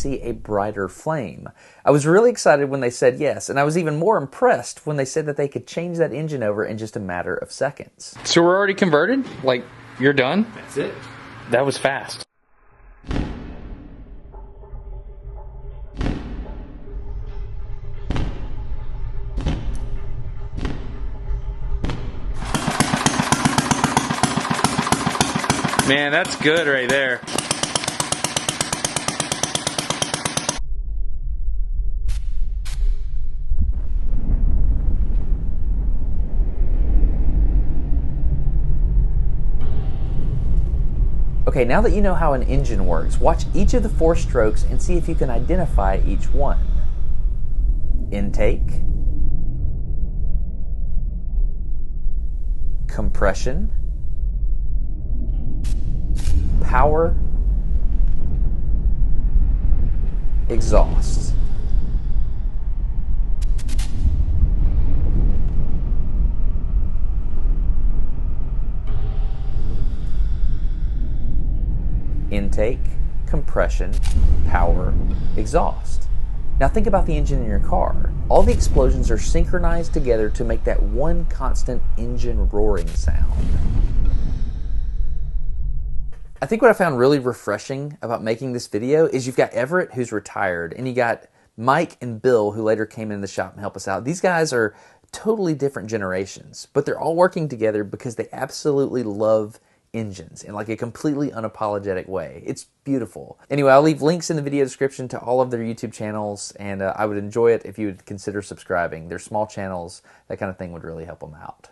see a brighter flame. I was really excited when they said yes, and I was even more impressed when they said that they could change that engine over in just a matter of seconds. So we're already converted? Like, you're done? That's it. That was fast. Man, that's good right there. Okay, now that you know how an engine works, watch each of the 4 strokes and see if you can identify each one. Intake, compression, power, exhaust. Intake, compression, power, exhaust. Now think about the engine in your car. All the explosions are synchronized together to make that one constant engine roaring sound. I think what I found really refreshing about making this video is you've got Everett, who's retired, and you got Mike and Bill, who later came in the shop and helped us out. These guys are totally different generations, but they're all working together because they absolutely love engines in like a completely unapologetic way. It's beautiful. Anyway, I'll leave links in the video description to all of their YouTube channels, and I would enjoy it if you would consider subscribing. They're small channels. That kind of thing would really help them out.